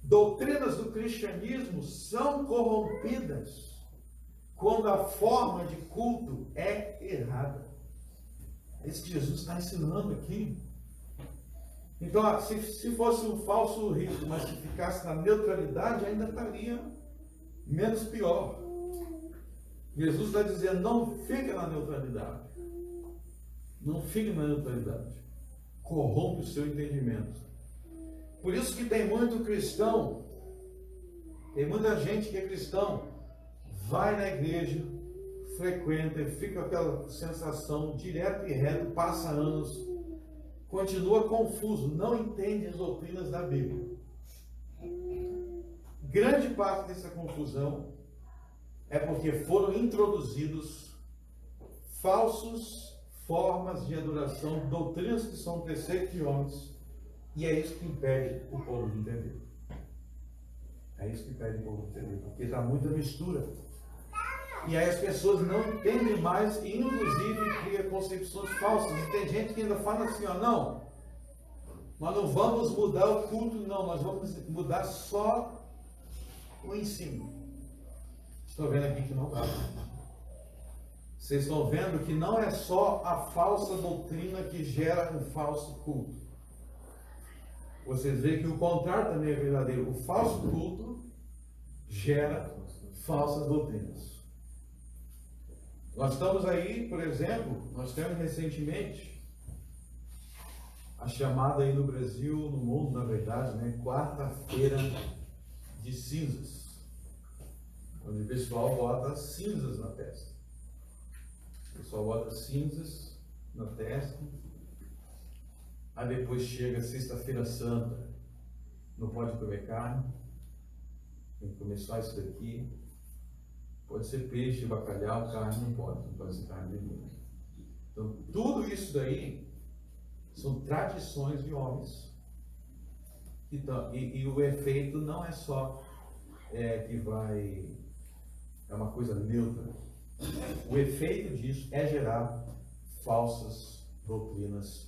Doutrinas do cristianismo são corrompidas quando a forma de culto é errada. É isso que Jesus está ensinando aqui. Então, se fosse um falso rito, mas se ficasse na neutralidade, ainda estaria menos pior. Jesus está dizendo, não fica na neutralidade. Não fique na neutralidade. Corrompe o seu entendimento. Por isso que tem muito cristão, tem muita gente que é cristão, vai na igreja, frequenta e fica com aquela sensação direto e reto, passa anos, continua confuso, não entende as doutrinas da Bíblia. Grande parte dessa confusão é porque foram introduzidos falsos formas de adoração, doutrinas que são preceitos de homens, e é isso que impede o povo de entender. É isso que impede o povo de entender, porque está muita mistura. E aí as pessoas não entendem mais e, inclusive, cria concepções falsas. E tem gente que ainda fala assim, ó, não, nós não vamos mudar o culto, não, nós vamos mudar só o ensino. Estou vendo aqui que não dá. Vocês estão vendo que não é só a falsa doutrina que gera um falso culto. Vocês veem que o contrário também é verdadeiro. O falso culto gera falsas doutrinas. Nós estamos aí, por exemplo, nós temos recentemente a chamada aí no Brasil, no mundo, na verdade, né, quarta-feira de cinzas, onde o pessoal bota cinzas na testa. O pessoal bota cinzas na testa. Aí depois chega sexta-feira santa, não pode comer carne, tem que comer só isso daqui. Pode ser peixe, bacalhau, carne, não pode ser carne de nenhuma. Então, tudo isso daí são tradições de homens. Então, e o efeito não é só que vai, é uma coisa neutra. O efeito disso é gerar falsas doutrinas,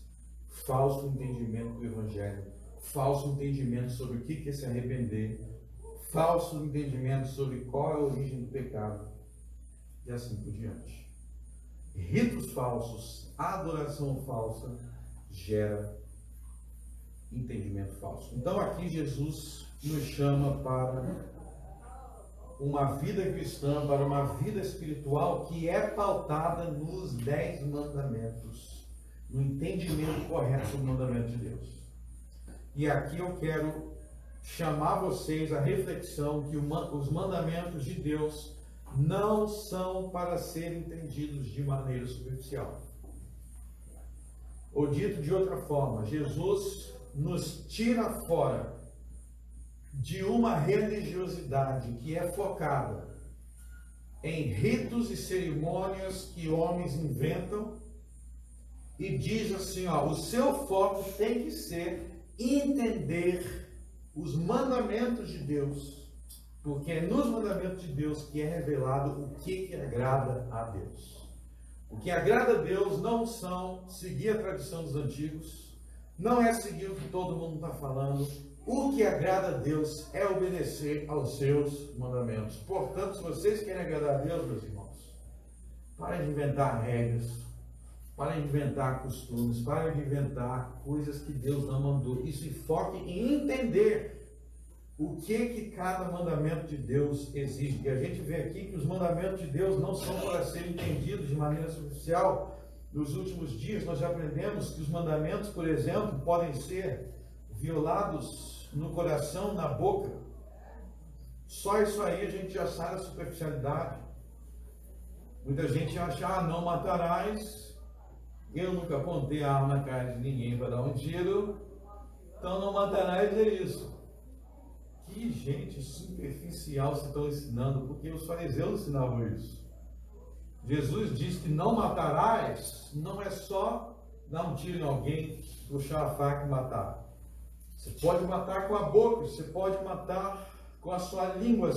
falso entendimento do Evangelho, falso entendimento sobre o que é se arrepender, falso entendimento sobre qual é a origem do pecado, e assim por diante. Ritos falsos, adoração falsa, gera entendimento falso. Então aqui Jesus nos chama para uma vida cristã, para uma vida espiritual que é pautada nos 10 mandamentos, no entendimento correto do mandamento de Deus. E aqui eu quero chamar vocês à reflexão que os mandamentos de Deus não são para serem entendidos de maneira superficial. Ou dito de outra forma, Jesus nos tira fora de uma religiosidade que é focada em ritos e cerimônias que homens inventam e diz assim, ó, o seu foco tem que ser entender os mandamentos de Deus, porque é nos mandamentos de Deus que é revelado o que agrada a Deus. O que agrada a Deus não são seguir a tradição dos antigos, não é seguir o que todo mundo está falando. O que agrada a Deus é obedecer aos seus mandamentos. Portanto, se vocês querem agradar a Deus, meus irmãos, parem de inventar regras, parem de inventar costumes, parem de inventar coisas que Deus não mandou. E se foque em entender o que cada mandamento de Deus exige. E a gente vê aqui que os mandamentos de Deus não são para serem entendidos de maneira superficial. Nos últimos dias nós já aprendemos que os mandamentos, por exemplo, podem ser violados no coração, na boca. Só isso aí a gente já sai da superficialidade. Muita gente acha, não matarás. Eu nunca apontei a arma na cara de ninguém para dar um tiro, então não matarás, é isso. Que gente superficial se estão ensinando, porque os fariseus ensinavam isso. Jesus diz que não matarás, não é só dar um tiro em alguém, puxar a faca e matar. Você pode matar com a boca, você pode matar com a sua língua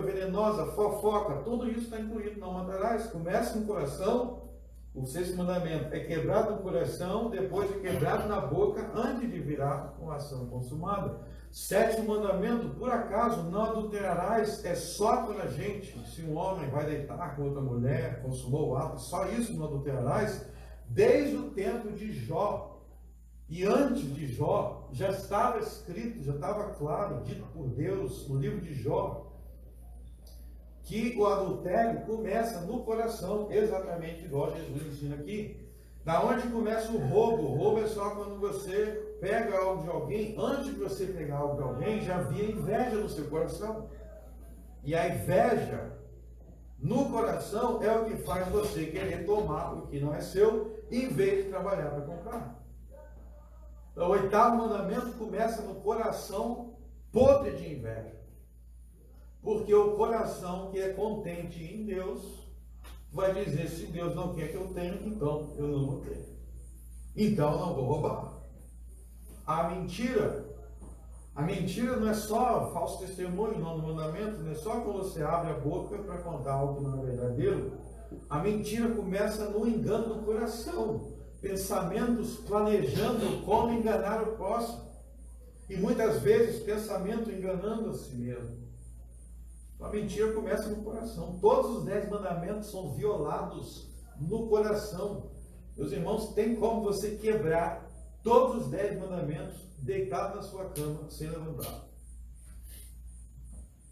venenosa, fofoca, tudo isso está incluído. Não matarás, começa no coração. O sexto mandamento é quebrado no coração, depois é quebrado na boca, antes de virar uma ação consumada. Sétimo mandamento, por acaso não adulterarás, é só para a gente. Se um homem vai deitar com outra mulher, consumou o ato, só isso não adulterarás. Desde o tempo de Jó, e antes de Jó, já estava escrito, já estava claro, dito por Deus no livro de Jó, que o adultério começa no coração, exatamente igual Jesus ensina aqui. Da onde começa o roubo? O roubo é só quando você pega algo de alguém. Antes de você pegar algo de alguém, já havia inveja no seu coração. E a inveja no coração é o que faz você querer tomar o que não é seu, em vez de trabalhar para comprar. Então, o 8º mandamento começa no coração podre de inveja. Porque o coração que é contente em Deus vai dizer: se Deus não quer que eu tenha, então eu não vou ter. Então eu não vou roubar. A mentira não é só falso testemunho, não no mandamento, não é só quando você abre a boca para contar algo que não é verdadeiro. A mentira começa no engano do coração. Pensamentos planejando como enganar o próximo. E muitas vezes pensamento enganando a si mesmo. A mentira começa no coração. Todos os 10 mandamentos são violados no coração. Meus irmãos, tem como você quebrar todos os 10 mandamentos deitado na sua cama sem levantar.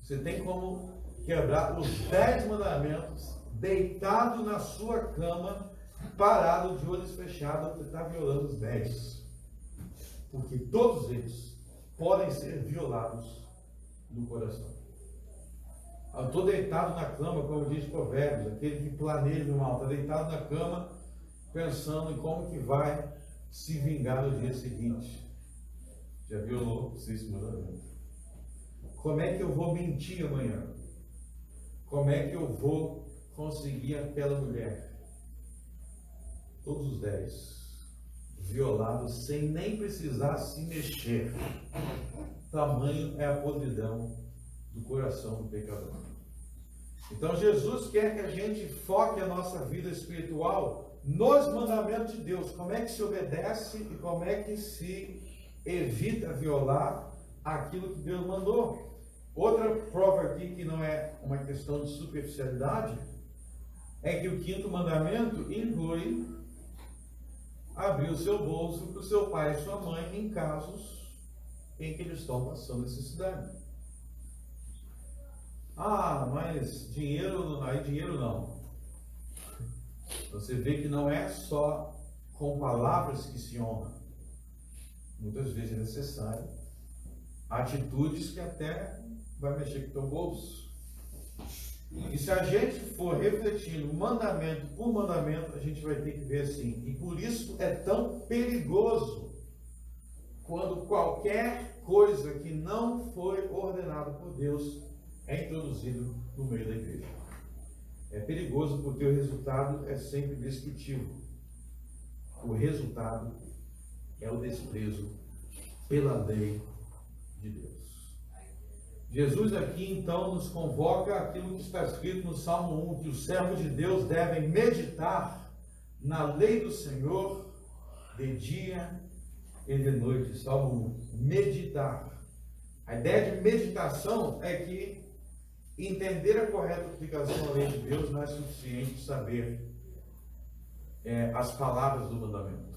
Você tem como quebrar os 10 mandamentos deitado na sua cama, parado de olhos fechados, você está violando os 10. Porque todos eles podem ser violados no coração. Eu estou deitado na cama, como diz Provérbios, aquele que planeja o mal, está deitado na cama pensando em como que vai se vingar no dia seguinte. Já violou o 6º mandamento. Como é que eu vou mentir amanhã? Como é que eu vou conseguir aquela mulher? Todos os 10 violados sem nem precisar se mexer. Tamanho é a podridão do coração do pecador. Então Jesus quer que a gente foque a nossa vida espiritual nos mandamentos de Deus. Como é que se obedece e como é que se evita violar aquilo que Deus mandou. Outra prova aqui, que não é uma questão de superficialidade, é que o 5º mandamento inclui abrir o seu bolso para o seu pai e sua mãe em casos em que eles estão passando necessidade. Ah, mas dinheiro não. Você vê que não é só com palavras que se honra. Muitas vezes é necessário atitudes que até vai mexer com o teu bolso. E se a gente for refletindo mandamento por mandamento, a gente vai ter que ver assim. E por isso é tão perigoso quando qualquer coisa que não foi ordenada por Deus é introduzido no meio da igreja. É perigoso porque o resultado é sempre destrutivo. O resultado é o desprezo pela lei de Deus. Jesus aqui então nos convoca aquilo que está escrito no Salmo 1, que os servos de Deus devem meditar na lei do Senhor de dia e de noite. Salmo 1, meditar. A ideia de meditação é que entender a correta aplicação da lei de Deus não é suficiente saber as palavras do mandamento.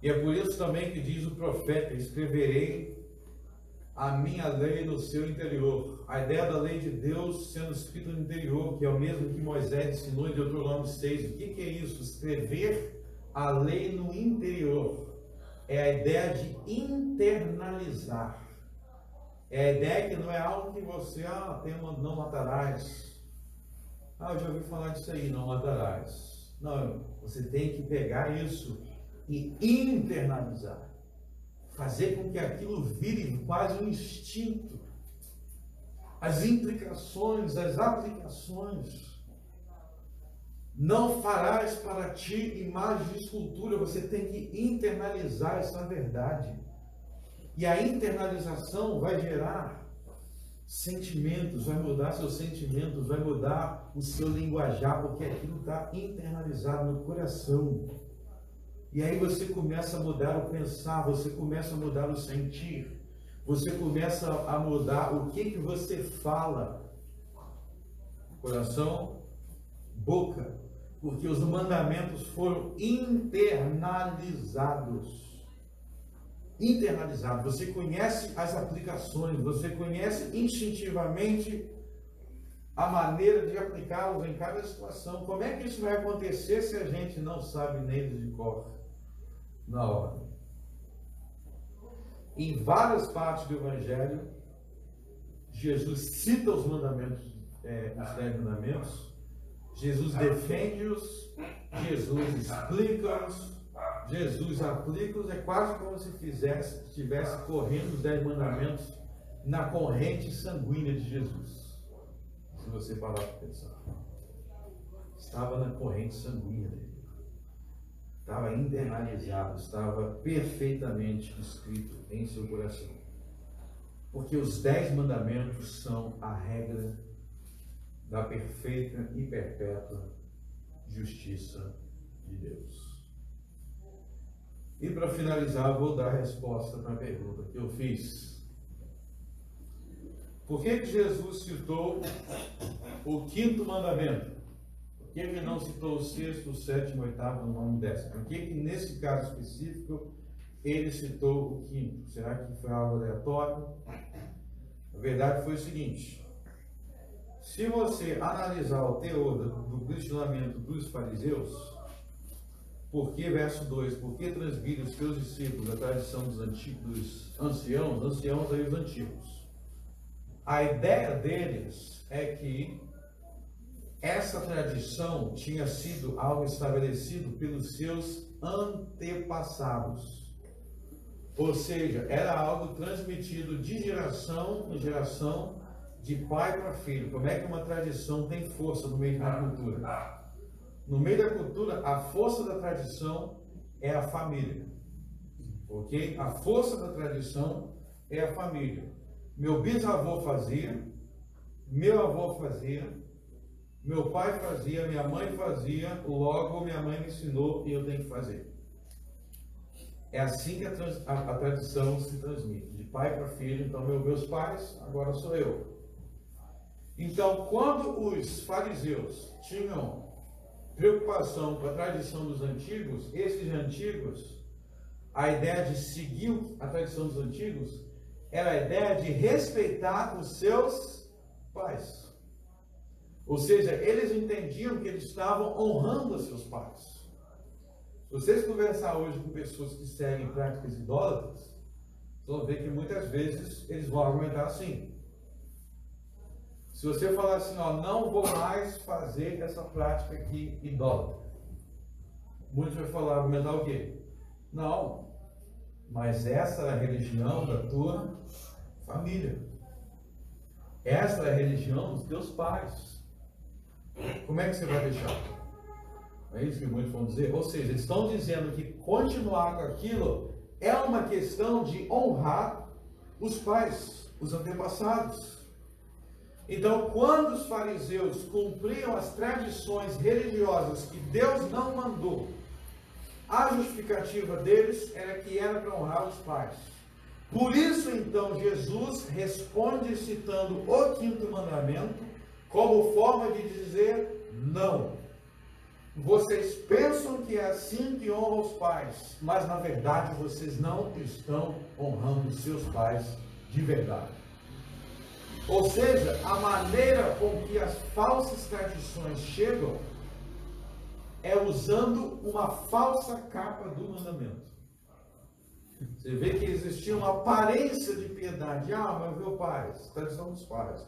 E é por isso também que diz o profeta: escreverei a minha lei no seu interior. A ideia da lei de Deus sendo escrita no interior, que é o mesmo que Moisés ensinou em Deuteronômio 6. O que é isso? Escrever a lei no interior. É a ideia de internalizar. É a ideia que não é algo que você, não matarás. Eu já ouvi falar disso aí, não matarás. Não, você tem que pegar isso e internalizar. Fazer com que aquilo vire quase um instinto. As implicações, as aplicações. Não farás para ti imagem de escultura. Você tem que internalizar essa verdade. E a internalização vai gerar sentimentos, vai mudar seus sentimentos, vai mudar o seu linguajar, porque aquilo está internalizado no coração. E aí você começa a mudar o pensar, você começa a mudar o sentir, você começa a mudar o que você fala. Coração, boca, porque os mandamentos foram internalizados. Você conhece as aplicações, você conhece instintivamente a maneira de aplicá-los em cada situação. Como é que isso vai acontecer se a gente não sabe neles de cor na hora? Em várias partes do Evangelho, Jesus cita os mandamentos, os 10 mandamentos, Jesus defende-os, Jesus explica-os, Jesus aplica-os. É quase como se estivesse correndo os 10 mandamentos na corrente sanguínea de Jesus. Se você parar para pensar, estava na corrente sanguínea dele, estava internalizado, estava perfeitamente escrito em seu coração, porque os 10 mandamentos são a regra da perfeita e perpétua justiça de Deus. E para finalizar, vou dar a resposta para a pergunta que eu fiz. Por que Jesus citou o 5º mandamento? Por que ele não citou o 6º, o 7º, o 8º, o 9º, o 10º? Por que nesse caso específico ele citou o 5º? Será que foi algo aleatório? A verdade foi o seguinte: se você analisar o teor do questionamento dos fariseus, por que, verso 2, por que transgridem os teus discípulos a tradição dos anciãos aí os antigos? A ideia deles é que essa tradição tinha sido algo estabelecido pelos seus antepassados. Ou seja, era algo transmitido de geração em geração, de pai para filho. Como é que uma tradição tem força no meio de uma cultura? No meio da cultura, a força da tradição é a família. Ok? A força da tradição é a família. Meu bisavô fazia, meu avô fazia, meu pai fazia, minha mãe fazia, logo minha mãe me ensinou e eu tenho que fazer. É assim que a tradição se transmite, de pai para filho. Então, meus pais, agora sou eu. Então, quando os fariseus tinham preocupação com a tradição dos antigos, esses antigos, a ideia de seguir a tradição dos antigos, era a ideia de respeitar os seus pais. Ou seja, eles entendiam que eles estavam honrando os seus pais. Se vocês conversar hoje com pessoas que seguem práticas idólatras, vocês vão ver que muitas vezes eles vão argumentar assim. Se você falar assim, ó, não vou mais fazer essa prática aqui idólatra, muitos vão argumentar o quê? Não, mas essa é a religião da tua família. Essa é a religião dos teus pais. Como é que você vai deixar? É isso que muitos vão dizer. Ou seja, eles estão dizendo que continuar com aquilo é uma questão de honrar os pais, os antepassados. Então, quando os fariseus cumpriam as tradições religiosas que Deus não mandou, a justificativa deles era que era para honrar os pais. Por isso, então, Jesus responde citando o 5º mandamento como forma de dizer não. Vocês pensam que é assim que honram os pais, mas na verdade vocês não estão honrando os seus pais de verdade. Ou seja, a maneira com que as falsas tradições chegam é usando uma falsa capa do mandamento. Você vê que existia uma aparência de piedade. Ah, mas meu pai, tradição dos pais.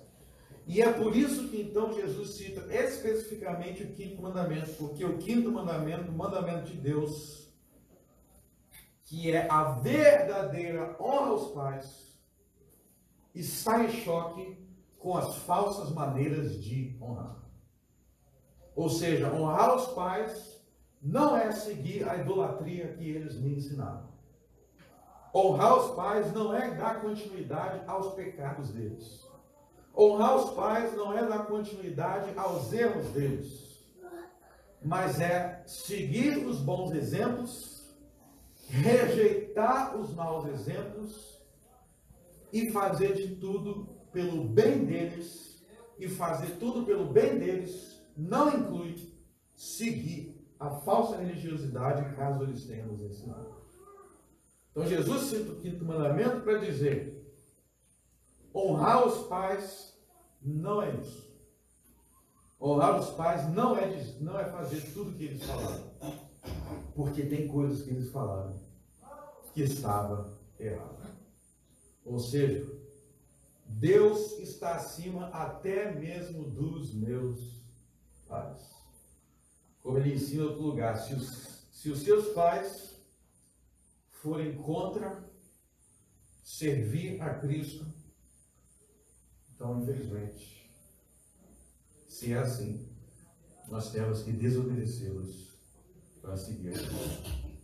E é por isso que então Jesus cita especificamente o 5º mandamento, porque o 5º mandamento, o mandamento de Deus, que é a verdadeira honra aos pais, está em choque com as falsas maneiras de honrar. Ou seja, honrar os pais não é seguir a idolatria que eles me ensinaram. Honrar os pais não é dar continuidade aos pecados deles. Honrar os pais não é dar continuidade aos erros deles, mas é seguir os bons exemplos, rejeitar os maus exemplos e fazer de tudo pelo bem deles. E fazer tudo pelo bem deles não inclui seguir a falsa religiosidade, caso eles tenham nos ensinado. Então Jesus cita o 5º mandamento para dizer: honrar os pais não é isso. Honrar os pais não é fazer tudo o que eles falaram. Porque tem coisas que eles falaram que estava errado. Ou seja, Deus está acima até mesmo dos meus pais. Como ele ensina em outro lugar, se os seus pais forem contra servir a Cristo, então, infelizmente, se é assim, nós temos que desobedecê-los para seguir a Cristo.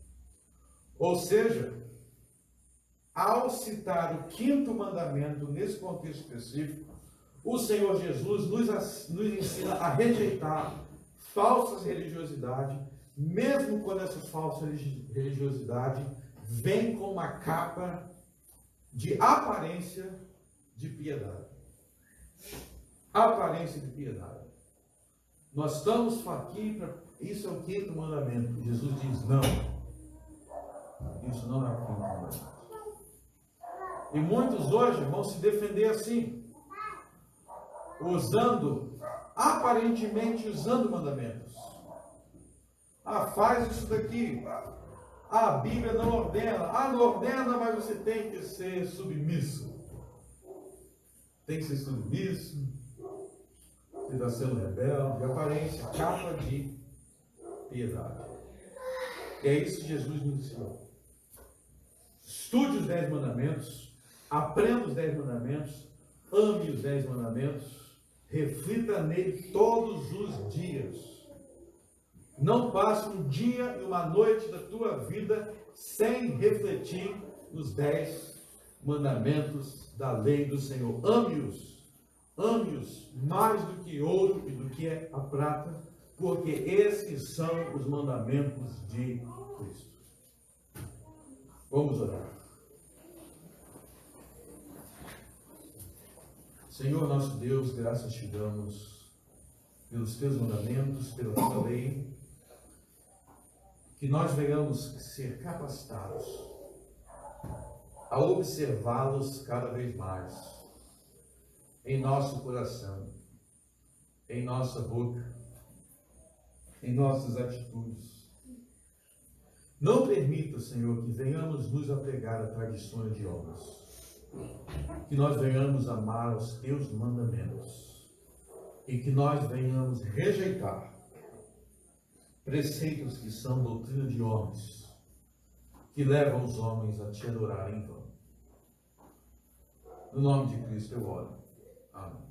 Ou seja, ao citar o 5º mandamento nesse contexto específico, o Senhor Jesus nos ensina a rejeitar falsas religiosidades, mesmo quando essa falsa religiosidade vem com uma capa de aparência de piedade. Aparência de piedade. Nós estamos aqui para... Isso é o 5º mandamento. Jesus diz, não. Isso não é o 5º mandamento. E muitos hoje vão se defender assim, aparentemente usando mandamentos. Ah, faz isso daqui. Ah, a Bíblia não ordena. Ah, não ordena, mas você tem que ser submisso. Tem que ser submisso. Você está sendo rebelde. Aparência, capa de piedade. E é isso que Jesus nos ensinou. Estude os 10 mandamentos. Aprenda os 10 mandamentos. Ame os 10 mandamentos. Reflita nele todos os dias. Não passe um dia e uma noite da tua vida sem refletir nos 10 mandamentos da lei do Senhor. Ame-os. Ame-os mais do que ouro e do que a prata, porque esses são os mandamentos de Cristo. Vamos orar. Senhor nosso Deus, graças te damos pelos teus mandamentos, pela tua lei, que nós venhamos ser capacitados a observá-los cada vez mais em nosso coração, em nossa boca, em nossas atitudes. Não permita, Senhor, que venhamos nos apegar a tradições de homens, que nós venhamos amar os teus mandamentos e que nós venhamos rejeitar preceitos que são doutrina de homens, que levam os homens a te adorarem em vão. No nome de Cristo eu oro. Amém.